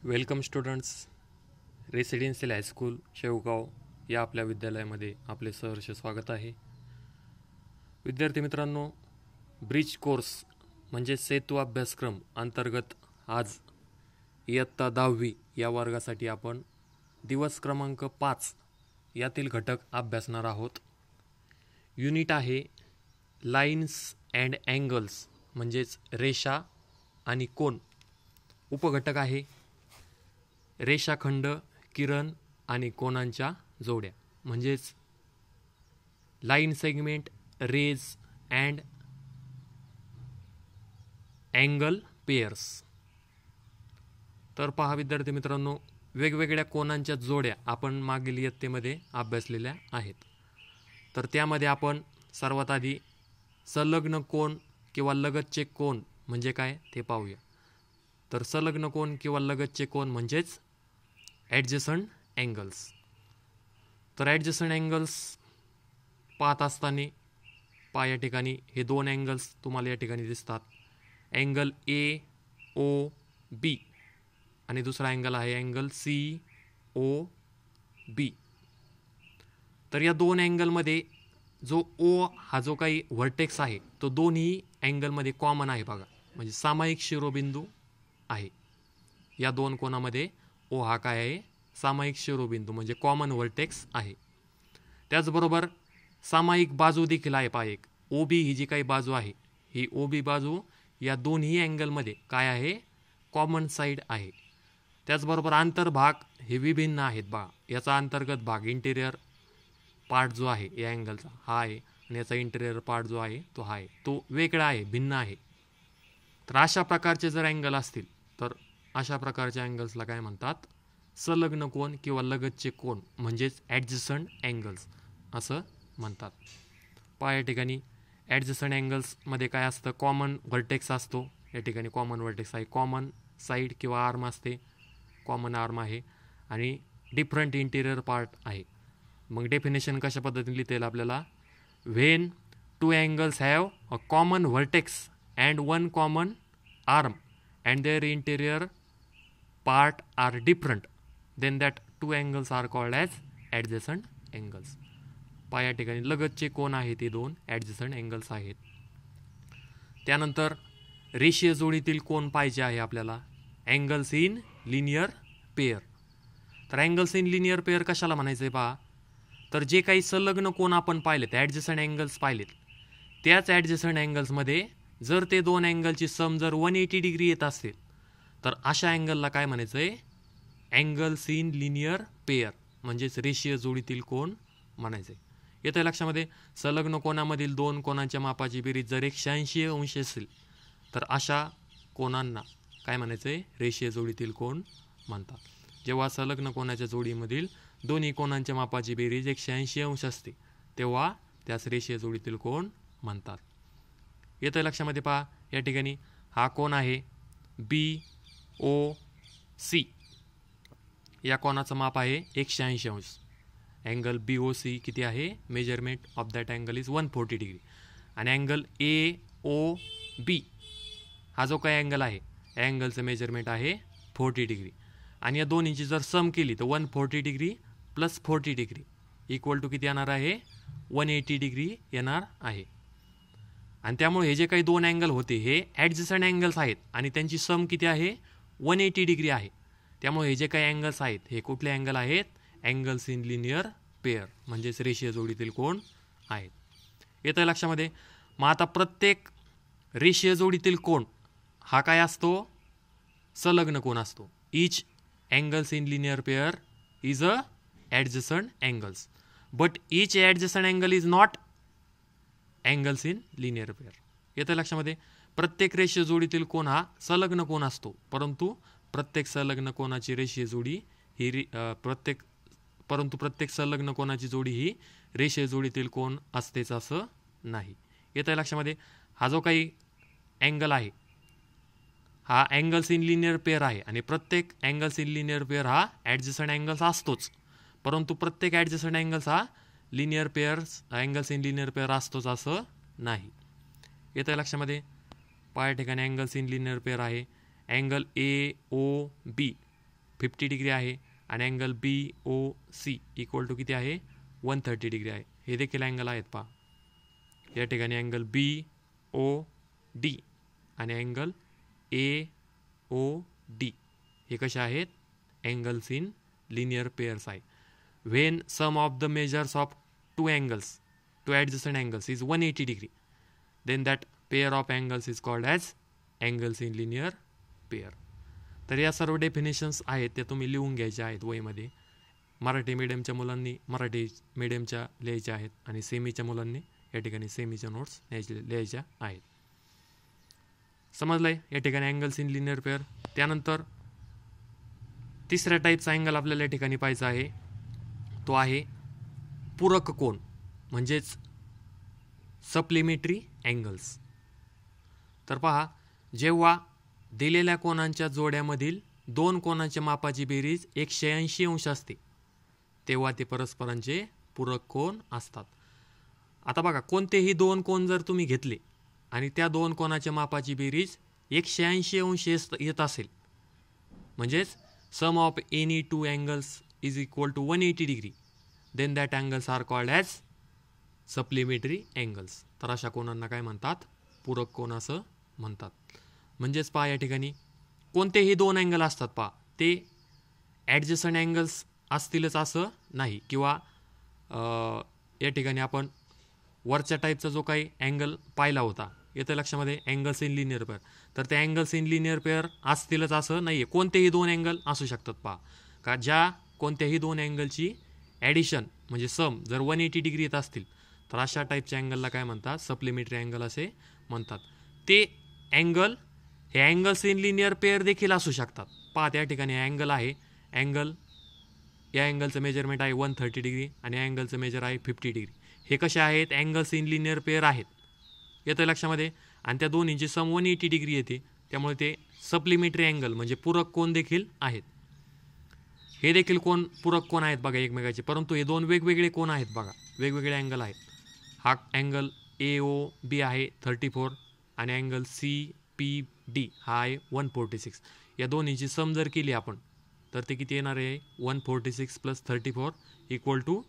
Welcome students. Residential high school Shevgaon या आपल्या विद्यालयामध्ये आपले सहर्ष स्वागत आहे. विद्यार्थी मित्रांनो, ब्रिज कोर्स म्हणजे सेतू अभ्यासक्रम अंतर्गत आज इयत्ता 10वी या वर्गासाठी आपण दिवस क्रमांक 5 यातील घटक अभ्यासणार आहोत. युनिट आहे लाईन्स अँड अँगल्स म्हणजेच रेषा आणि कोन. उपघटक आहे रेषाखंड, किरण आणि कोनांच्या जोड्या म्हणजेच line segment, rays and angle pairs. तर पहा विद्यार्थी मित्रांनो, वेगवेगळ्या कोनांच्या जोड्या आपण मागील इयत्तेमध्ये अभ्यासलेल्या आहेत. तर त्यामध्ये आपण सर्वात आधी संलग्न कोन किंवा लगतचे कोन म्हणजे काय ते पाहूया. तर संलग्न कोन किंवा लगतचे कोन म्हणजेच ॲडजसंट अँगल्स. तर ॲडजसंट अँगल्स पाहत असताना या ठिकाणी हे दोन अँगल्स तुम्हाला या ठिकाणी दिसतात. अँगल AOB आणि दुसरा अँगल आहे अँगल COB. तर या दोन अँगलमध्ये जो O हा जो काही व्हर्टेक्स आहे तो दोन्ही अँगलमध्ये कॉमन आहे बघा, म्हणजे सामायिक शिरोबिंदू आहे. या दोन कोनामध्ये O हा काय आहे, सामायिक शिरोबिंदू म्हणजे कॉमन व्हर्टेक्स आहे. त्याचबरोबर सामायिक बाजू देखील आहे. पहा, एक OB ही जी काही बाजू आहे ही OB बाजू या दोन्ही अँगलमध्ये काय आहे, कॉमन साईड आहे. त्याचबरोबर अंतर्भाग हे विभिन्न आहेत बघा. याचा अंतर्गत भाग इंटेरियर पार्ट जो आहे या अँगलचा हा आहे आणि याचा इंटेरियर पार्ट जो आहे तो हा आहे, तो वेगळा आहे, भिन्न आहे. तर अशा प्रकारचे जर अँगल असतील तर अशा प्रकारच्या अँगल्सला काय म्हणतात, संलग्न कोन किंवा लगतचे कोन म्हणजेच ॲडजसंट अँगल्स असं म्हणतात. पहा या ठिकाणी ॲडजसंट अँगल्समध्ये काय असतं, कॉमन व्हर्टेक्स असतो. या ठिकाणी कॉमन व्हर्टेक्स आहे, कॉमन साईड किंवा आर्म असते, कॉमन आर्म आहे आणि डिफरंट इंटिरियर पार्ट आहे. मग डेफिनेशन कशा पद्धतीने लिहिता येईल आपल्याला, when two angles have a common vertex and one common arm and their interior part are different, then that two angles are called as adjacent angles. पहा या ठिकाणी लगतचे कोन आहेत ते दोन ॲडजसंट अँगल्स आहेत. त्यानंतर रेषीय जोडीतील कोन पाहिजे आहे आपल्याला, अँगल्स इन लिनियर पेअर. तर अँगल्स इन लिनियर पेअर कशाला म्हणायचं आहे पहा, तर जे काही संलग्न कोन आपण पाहिलेत, ॲडजसंट अँगल्स पाहिलेत, त्याच ॲडजसंट अँगल्समध्ये जर ते दोन अँगलची सम जर 180 डिग्री येत असेल तर अशा अँगलला काय म्हणायचं आहे, अँगल्स इन लिनियर पेअर म्हणजेच रेषीय जोडीतील कोन म्हणायचं आहे. येतं लक्षामध्ये, संलग्न कोनामधील दोन कोनांच्या मापाची बेरीज जर 180 अंश असेल तर अशा कोनांना काय म्हणायचं आहे, रेषीय जोडीतील कोन म्हणतात. जेव्हा संलग्न कोनाच्या जोडीमधील दोन्ही कोनांच्या मापाची बेरीज 180 अंश असते तेव्हा त्यास रेषीय जोडीतील कोन म्हणतात. येतं लक्षामध्ये पहा, या ठिकाणी हा कोन आहे BOC. या कोनाचं माप आहे 180 अंश. अँगल BOC किती आहे, measurement of that angle is 140 degree. आणि अँगल AOB हा जो काही अँगल आहे या अँगलचं मेजरमेंट आहे 40 डिग्री. आणि या दोन्हीची जर सम केली तर 140 degree plus 40 degree equal to किती येणार आहे, 180 डिग्री येणार आहे. आणि त्यामुळे हे जे काही दोन अँगल होते हे ॲडजसंट अँगल्स आहेत आणि त्यांची सम किती आहे, 180 डिग्री आहे. त्यामुळे हे जे काही अँगल्स आहेत हे कुठले अँगल आहेत, अँगल्स इन लिनियर पेअर म्हणजेच रेषीय जोडीतील कोन आहेत. येतं लक्षामध्ये. मग आता प्रत्येक रेषीय जोडीतील कोन हा काय असतो, संलग्न कोन असतो. Each angles in linear pair is a adjacent angles, but each adjacent angle is not angles in linear pair. येतं लक्षामध्ये, प्रत्येक रेषीय जोडीतील कोन हा संलग्न कोन असतो, परंतु प्रत्येक संलग्न कोनाची रेषीय जोडी ही प्रत्येक संलग्न कोनाची जोडी ही रेषीय जोडीतील कोन असतेच असं नाही. येतं लक्षामध्ये, हा जो काही अँगल आहे हा अँगल्स इन लिनियर पेअर आहे आणि प्रत्येक अँगल्स इन लिनियर पेअर हा ॲडजसंट अँगल्स असतोच, परंतु प्रत्येक ॲडजसंट अँगल्स हा linear pairs angles in linear pair असतोच असं नाही. येतं लक्षामध्ये, पहा या ठिकाणी अँगल्स इन लिनियर पेअर आहे. अँगल AOB 50 डिग्री आहे आणि अँगल BOC इक्वल टू किती आहे 130 डिग्री आहे. हे देखील अँगल आहेत पहा. या ठिकाणी अँगल BOD आणि अँगल AOD हे कसे आहेत अँगल्स इन लिनियर पेअर्स आहे. When sum of the measures of two adjacent angles is 180 degree, then that pair of angles is called as angles in linear pair. तर या सर्व definitions आहेत त्या तुम्ही लिहून घ्यायच्या आहेत वहीमध्ये. मराठी मीडियमच्या मुलांनी मराठी मीडियमच्या लिहायच्या आहेत आणि सेमीच्या मुलांनी या ठिकाणी सेमीच्या नोट्स लिहायच्या आहेत. समजलंय या ठिकाणी अँगल्स इन लिनियर पेअर. त्यानंतर तिसऱ्या टाईपचा अँगल आपल्याला या ठिकाणी पाहायचा आहे तो आहे पूरक कोन म्हणजेच सप्लिमेटरी अँगल्स. तर पहा जेव्हा दिलेल्या कोनांच्या जोड्यामधील दोन कोनांच्या मापाची बेरीज 180 अंश असते तेव्हा ते परस्परांचे पूरक कोन असतात. आता बघा कोणतेही दोन कोन जर तुम्ही घेतले आणि त्या दोन कोनाच्या मापाची बेरीज 180 अंश येत असेल म्हणजेच sum of any two angles is equal to 180 degree then that angles are called as supplementary angles. तर अशा कोनांना काय म्हणतात पूरक कोन असं म्हणतात. म्हणजेच पहा या ठिकाणी कोणतेही दोन अँगल असतात पहा ते ॲडजस्टंट अँगल्स असतीलच असं नाही किंवा या ठिकाणी आपण वरच्या टाईपचा जो काही अँगल पाहिला होता येतं लक्षामध्ये अँगल्स इन लिनियर पेअर तर ते अँगल्स इन लिनियर पेअर असतीलच असं नाही आहे. कोणतेही दोन अँगल असू शकतात पहा का ज्या कोणत्याही दोन अँगलची ॲडिशन म्हणजे सम जर 180 डिग्री येत असतील तर अशा टाईपच्या अँगलला काय म्हणतात सप्लिमेटरी अँगल असे म्हणतात. ते अँगल हे अँगल्स इन लिनियर पेअर देखील असू शकतात. पहा त्या ठिकाणी अँगल आहे या अँगलचं मेजरमेंट आहे 130 डिग्री आणि या अँगलचं मेजर आहे 50 डिग्री. हे कसे आहेत अँगल्स इन लिनियर पेअर आहेत येतं लक्षामध्ये आणि त्या दोन्हींची सम 180 डिग्री येते त्यामुळे ते सप्लिमेटरी अँगल म्हणजे पूरक कोन देखील आहेत. हे देखील कोण पूरक कोन आहेत बघा एकमेकाचे परंतु हे दोन वेगवेगळे कोन आहेत बघा वेगवेगळे अँगल आहेत. हा अँगल AOB आहे 34 आणि अँगल CPD हा आहे 146. या दोन्हीची सम जर केली आपण तर ते किती येणार आहे 146 + 34 इक्वल टू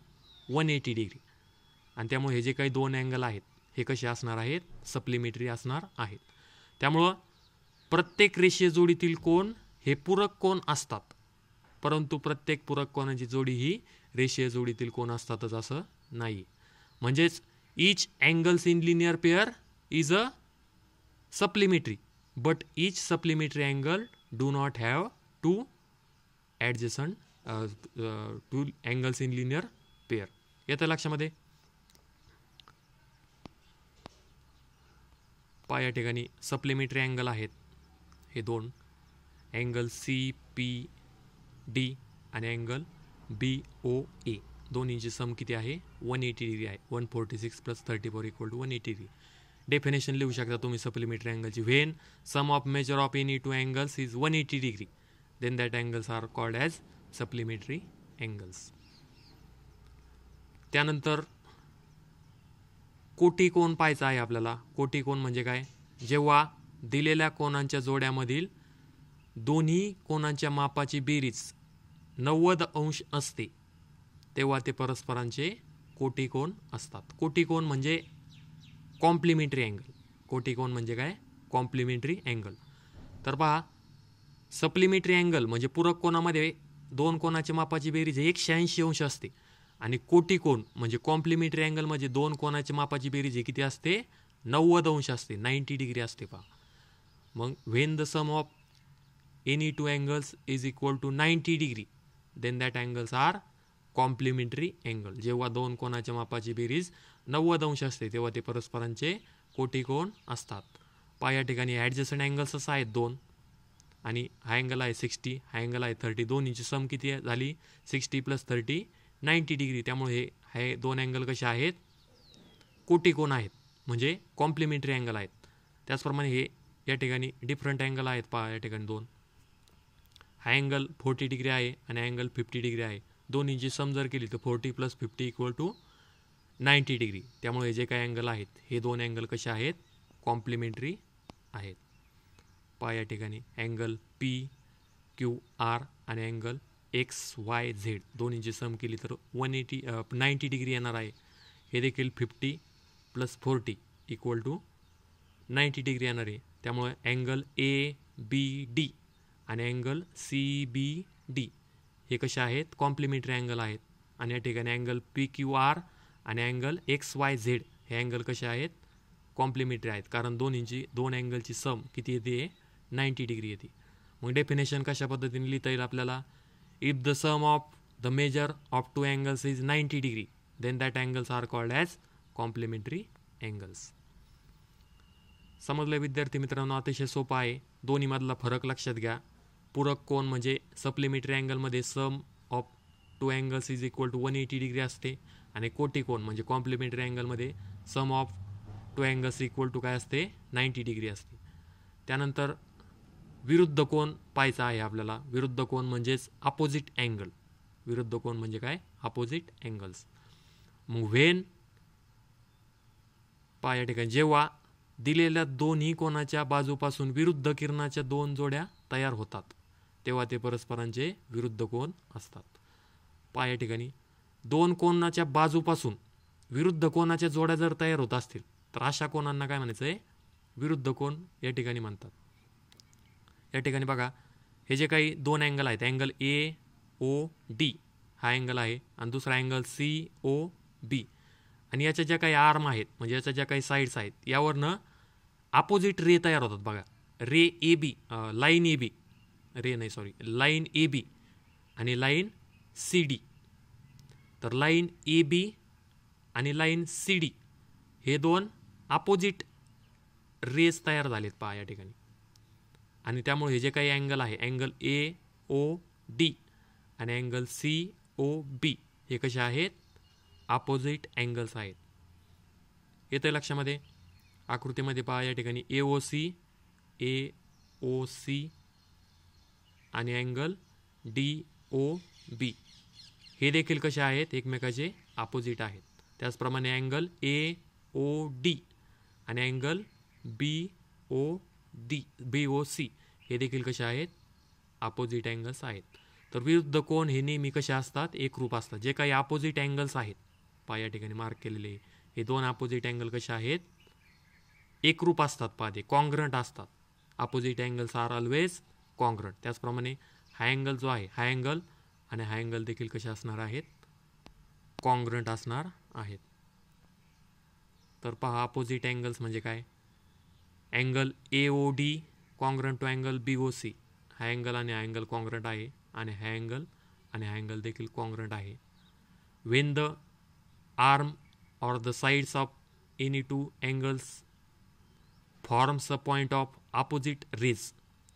180 डिग्री आणि त्यामुळे हे जे काही दोन अँगल आहेत हे कसे असणार आहेत सप्लिमेटरी असणार आहेत. त्यामुळं प्रत्येक रेषीय जोडीतील कोन हे पूरक कोन असतात परंतु प्रत्येक पूरक कोनाची जोडी ही रेषीय जोडीतील कोन असतातच असं नाही. म्हणजेच each angles in linear pair is a supplementary but each supplementary angle do not have two adjacent two angles in linear pair. येतं लक्षामध्ये. पहा या ठिकाणी सप्लिमेटरी अँगल आहेत हे दोन अँगल CPD आणि अँगल BOA दोन्हीची सम किती आहे 180 डिग्री आहे 146 + 34 इक्वल टू 180 डिग्री. डेफिनेशन लिहू शकता तुम्ही सप्लिमेटरी अँगलची when sum of measure of any two angles is 180 degree then that angles are called as supplementary angles. त्यानंतर कोटी कोन पाहायचा आहे आपल्याला. कोटी कोन म्हणजे काय जेव्हा दिलेल्या कोनांच्या जोड्यामधील दोन्ही कोनांच्या मापाची बेरीज 90 अंश असते तेव्हा ते परस्परांचे कोटी कोन असतात. कोटी कोन म्हणजे कॉम्प्लिमेंटरी अँगल. कोटी कोन म्हणजे काय कॉम्प्लिमेंटरी अँगल. तर पहा सप्लिमेटरी अँगल म्हणजे पूरक कोनामध्ये दोन कोनाच्या मापाची बेरीज 180 अंश असते आणि कोटी कोन म्हणजे कॉम्प्लिमेंटरी अँगल म्हणजे दोन कोनाच्या मापाची बेरीज किती असते 90 अंश असते 90 डिग्री असते पहा. मग when the sum of any two angles is equal to 90 degree then that angles are complementary angle. जेव्हा दोन कोनाच्या मापाची बेरीज 90 अंश असते तेव्हा ते परस्परांचे कोटी कोन असतात. पहा या ठिकाणी ॲडजस्टंट अँगल्सच आहेत दोन आणि हा अँगल आहे 60 हा अँगल आहे 30 दोन्हीची सम किती झाली 60 + 30 90 डिग्री. त्यामुळे हे दोन अँगल कसे आहेत कोटी कोन आहेत म्हणजे कॉम्प्लिमेंटरी अँगल आहेत. त्याचप्रमाणे हे या ठिकाणी डिफरंट अँगल आहेत पहा या ठिकाणी दोन. हा अँगल 40 डिग्री आहे आणि अँगल 50 डिग्री आहे. दोन्हीची सम जर केली तर 40 + 50 इक्वल टू 90 डिग्री. त्यामुळे जे काही अँगल आहेत हे दोन अँगल कसे आहेत कॉम्प्लिमेंटरी आहेत. पहा या ठिकाणी अँगल क्यू आर आणि अँगल एक्स वाय झेड दोन्हीची सम केली तर 90 डिग्री येणार आहे. हे देखील 50 + 40 = 90 डिग्री येणार आहे. त्यामुळे अँगल ए बी डी आणि अँगल सी बी डी हे कसे आहेत, कॉम्प्लिमेंटरी अँगल आहेत. आणि या ठिकाणी अँगल पी क्यू आर आणि अँगल एक्स वाय झेड हे अँगल कसे आहेत, कॉम्प्लिमेंटरी आहेत. कारण दोन अँगलची सम किती येते, 90 डिग्री येते. मग डेफिनेशन कशा पद्धतीने लिहिता येईल आपल्याला, if the sum of the measure of two angles is 90 degree then that angles are called as complementary angles. समजलं विद्यार्थी मित्रांनो, अतिशय सोपं आहे. दोन्हीमधला फरक लक्षात घ्या. पूरक कोन म्हणजे सप्लिमेंटरी अँगलमध्ये sum of two angles is equal to 180 degree असते आणि कोटी कोन म्हणजे कॉम्प्लिमेंटरी अँगलमध्ये sum of two angles equal to काय असते, 90 डिग्री असते. त्यानंतर विरुद्ध कोन पाहायचा आहे आपल्याला. विरुद्ध कोन म्हणजेच अपोजिट अँगल. विरुद्ध कोन म्हणजे काय, अपोजिट अँगल्स. मग व्हेन पहा या ठिकाणी जेव्हा दिलेल्या दोन्ही कोनाच्या बाजूपासून विरुद्ध किरणाच्या दोन जोड्या तयार होतात तेव्हा ते परस्परांचे विरुद्ध कोन असतात. पहा या ठिकाणी दोन कोनाच्या बाजूपासून विरुद्ध कोनाच्या जोड्या जर तयार होत असतील तर अशा कोनांना काय म्हणायचं आहे, विरुद्ध कोन या ठिकाणी म्हणतात. या ठिकाणी बघा हे जे काही दोन अँगल आहेत, अँगल ए ओ डी हा अँगल आहे आणि दुसरा अँगल सी ओ बी आणि याच्या ज्या काही आर्म आहेत म्हणजे याच्या ज्या काही साईड्स आहेत यावरनं अपोजिट रे तयार होतात. बघा रे A B, line A B, line A B आणि लाईन सी डी. तर लाईन ए बी आणि लाईन सी डी हे दोन अपोजिट रेस तयार झालेत पहा या ठिकाणी. आणि त्यामुळे हे जे काही अँगल आहे, अँगल ए ओ डी आणि अँगल सी ओ बी हे कसे आहेत, अपोजिट अँगल्स आहेत. येतं लक्षामध्ये. आकृतीमध्ये पहा या ठिकाणी ए ओ सी आणि अँगल डी ओ बी हे देखील कसे आहेत, एकमेकाचे अपोजिट आहेत. त्याचप्रमाणे अँगल ए ओ डी आणि अँगल बी ओ सी हे देखील कसे आहेत, अपोजिट अँगल्स आहेत. तर विरुद्ध कोन हे नेहमी कसे असतात, एकरूप असतात. जे काही अपोजिट अँगल्स आहेत पहा या ठिकाणी मार्क केलेले हे दोन अपोजिट अँगल कसे आहेत, एकरूप असतात. पहा ते कॉन्ग्रंट असतात. Opposite angles are always congruent. त्याचप्रमाणे हा अँगल जो आहे, हा अँगल आणि हा अँगल देखील कसे असणार आहेत, कॉन्ग्रंट असणार आहेत. तर पहा अपोजिट अँगल्स म्हणजे काय, angle A O D congruent to angle B O C. हा अँगल आणि हा अँगल कॉन्ग्रंट आहे आणि हा अँगल आणि हा अँगल देखील कॉन्ग्रंट आहे. Wien the arm or the sides of any two angles forms a point of opposite rays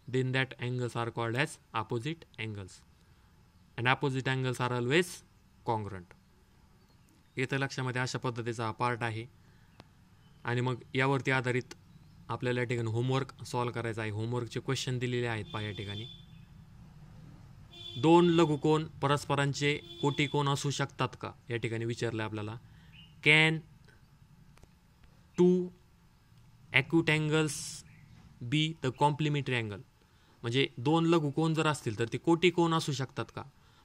then that angles are called as opposite angles and opposite angles are always congruent. येतं लक्षामध्ये अशा पद्धतीचा हा part आहे. आणि मग यावरती आधारित आपल्याला या ठिकाणी होमवर्क सॉल्व करायचा आहे. होमवर्कचे क्वेश्चन दिलेले आहेत पहा या ठिकाणी. दोन लघुकोन परस्परांचे कोटिकोन असू शकतात का या ठिकाणी विचारलं आपल्याला. Can two acute angles be the complementary angle. म्हणजे दोन लघुकोन जर असतील तर ते कोटिकोन असू शकतात का.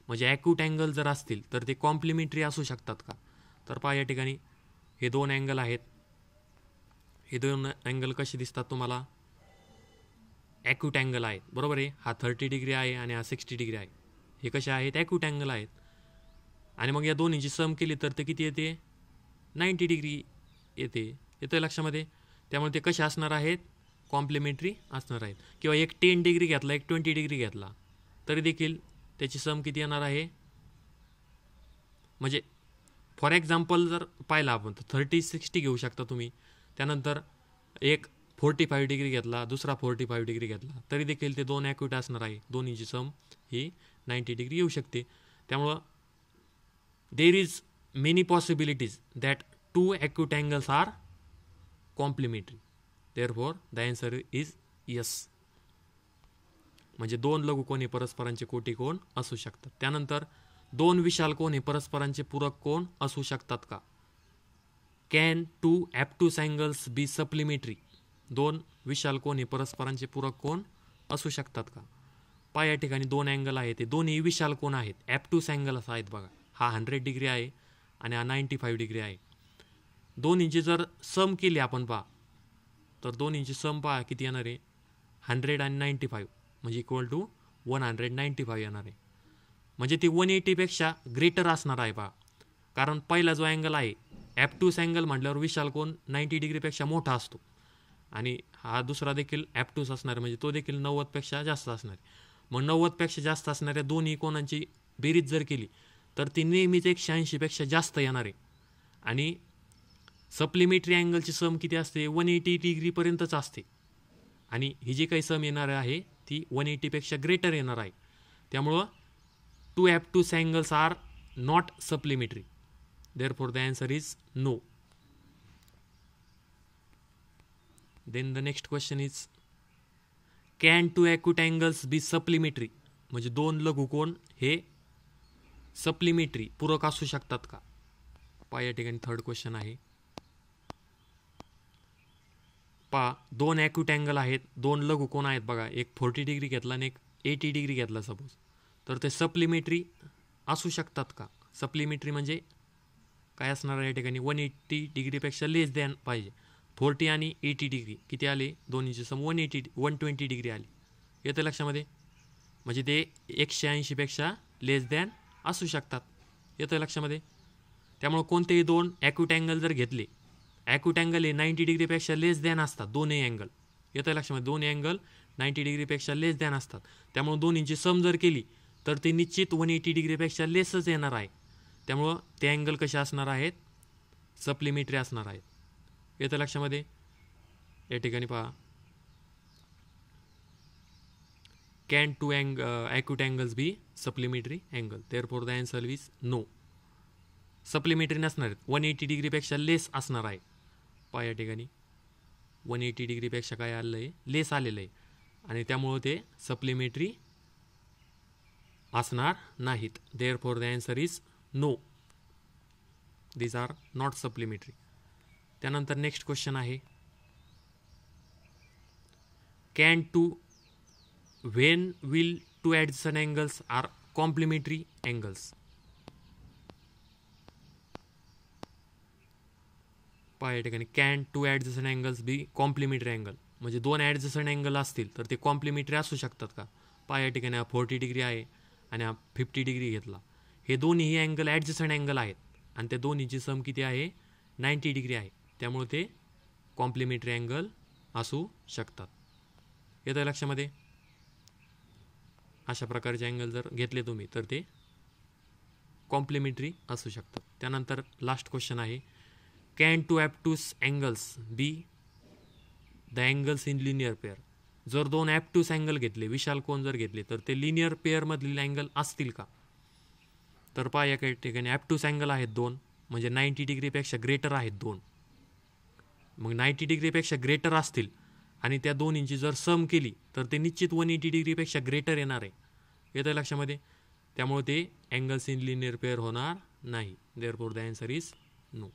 म्हणजे ॲक्यूट अँगल जर असतील तर ते कॉम्प्लिमेंटरी असू शकतात का. तर पहा या ठिकाणी हे दोन अँगल आहेत. हे दोन अँगल कसे दिसतात तुम्हाला, ॲक्यूट अँगल आहेत बरोबर आहे. हा 30 डिग्री आहे आणि हा 60 डिग्री आहे. हे कसे आहेत, ॲक्यूट अँगल आहेत. आणि मग या दोन्हीची सम केली तर ते किती येते, 90 डिग्री येते. येतं लक्षामध्ये. त्यामुळे ते कसे असणार आहेत, कॉम्प्लिमेंटरी असणार आहेत. किंवा एक 10 डिग्री घेतला, एक 20 डिग्री घेतला तरी देखील त्याची सम किती येणार आहे. म्हणजे फॉर एक्झाम्पल जर पाहिला आपण तर 30-60 घेऊ शकता तुम्ही. त्यानंतर एक 45 डिग्री घेतला, दुसरा 45 डिग्री घेतला तरी देखील ते दोन ॲक्यूट असणार आहे. दोन्हीची सम ही 90 डिग्री येऊ शकते. त्यामुळं there is many possibilities that two acute angles are complementary. Therefore, the answer is yes. म्हणजे दोन लघुकोन हे परस्परांचे कोटिकोन असू शकतात. त्यानंतर दोन विशाल कोन हे परस्परांचे पूरक कोन असू शकतात का. Can two obtuse angles be supplementary. दोन विशाल कोन हे परस्परांचे पूरक कोन असू शकतात का. पहा या ठिकाणी दोन अँगल आहे, ते दोन्ही विशाल कोन आहेत, ॲप्टूस अँगल्स आहेत बघा. हा 100 डिग्री आहे आणि हा 95 डिग्री आहे. दोन्हींची जर सम केली आपण पहा, तर दोन्हींची सम पहा किती येणार आहे, 100 आणि 95 म्हणजे इक्वल टू 195 येणार आहे. म्हणजे ती 180पेक्षा ग्रेटर असणार आहे पहा. कारण पहिला जो अँगल आहे ॲप्टूस अँगल म्हटल्यावर विशाल कोन 90 डिग्रीपेक्षा मोठा असतो आणि हा दुसरा देखील ॲप्टूस असणार, म्हणजे तो देखील 90पेक्षा जास्त असणार. मग 90पेक्षा जास्त असणाऱ्या दोन्ही कोणांची बेरीज जर केली तर ती नेहमीच 180पेक्षा जास्त येणार आहे. आणि सप्लिमेटरी अँगलची सम किती असते, 180 डिग्रीपर्यंतच असते. आणि ही जी काही सम येणार आहे ती 180पेक्षा ग्रेटर येणार आहे. त्यामुळं two obtuse angles are not supplementary. Therefore, the answer is no. Then the next question is, can two acute angles be supplementary? म्हणजे दोन लघुकोन हे सप्लिमेटरी पूरक असू शकतात का? पहा या ठिकाणी थर्ड क्वेश्चन आहे. पहा दोन ॲक्यूट अँगल आहेत, दोन लघुकोन आहेत बघा, एक 40 डिग्री घेतला आणि एक 80 डिग्री घेतला सपोज, तर ते सप्लिमेटरी असू शकतात का? सप्लिमेटरी म्हणजे काय असणार आहे या ठिकाणी, 180 डिग्रीपेक्षा लेस दॅन पाहिजे. 40 आणि 80 डिग्री किती आले, दोन्हीची सम 120 डिग्री आली. येतं लक्षामध्ये, म्हणजे ते 180पेक्षा लेस दॅन असू शकतात. येतं लक्षामध्ये. त्यामुळे कोणतेही दोन ॲक्यूट अँगल जर घेतले, ॲक्यूट अँगल हे 90 डिग्रीपेक्षा लेस दॅन असतात दोन्ही अँगल. येतं लक्षामध्ये, दोन्ही अँगल 90 डिग्रीपेक्षा लेस दॅन असतात. त्यामुळे दोन्हींची सम जर केली तर ते निश्चित 180 डिग्रीपेक्षा लेसच येणार आहे. त्यामुळं ते अँगल कसे असणार आहेत, सप्लिमेटरी असणार आहेत. येतं लक्षामध्ये. या ठिकाणी पहा, can two acute angles be supplementary angle. Therefore the answer is no. Supplementary नसणार आहेत, 180 डिग्रीपेक्षा लेस असणार आहे. पहा या ठिकाणी 180 डिग्रीपेक्षा काय आलेलं आहे, लेस आलेलं आहे, आणि त्यामुळं ते सप्लिमेटरी असणार नाहीत. Therefore the answer is no. These are not supplementary. त्यानंतर नेक्स्ट क्वेश्चन आहे, can two when will two adjacent angles are complementary angles. पहा या ठिकाणी, can two adjacent angles be complementary angle, म्हणजे दोन ॲडजसंट अँगल असतील तर ते कॉम्प्लिमेंटरी असू शकतात का? पहा या ठिकाणी हा 40 डिग्री आहे आणि हा 50 डिग्री घेतला. हे दोन्ही अँगल ॲडजसंट अँगल आहेत आणि त्या दोन्हीची सम किती आहे, 90 डिग्री आहे. त्यामुळे ते कॉम्प्लिमेंटरी अँगल असू शकतात. येतं लक्षामध्ये. अशा प्रकारचे अँगल जर घेतले तुम्ही तर ते कॉम्प्लिमेंटरी असू शकतात. त्यानंतर लास्ट क्वेश्चन आहे, can two obtuse angles be the angles in linear pair. जर दोन ॲप्टूस अँगल घेतले, विशाल कोन जर घेतले, तर ते लिनियर पेअरमधील अँगल असतील का? तर पहा या ठिकाणी ॲप्टूस अँगल आहेत दोन, म्हणजे 90 डिग्रीपेक्षा ग्रेटर आहेत दोन. मग 90 डिग्रीपेक्षा ग्रेटर असतील आणि त्या दोन्हींची जर सम केली तर ते निश्चित 180 डिग्रीपेक्षा ग्रेटर येणार आहे. येतं लक्षामध्ये. त्यामुळे ते अँगल्स इन लिनियर पेअर होणार नाही. Therefore the answer is no.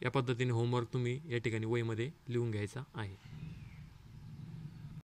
या पद्धतीने होमवर्क तुम्ही या ठिकाणी वहीमध्ये लिहून घ्यायचा आहे.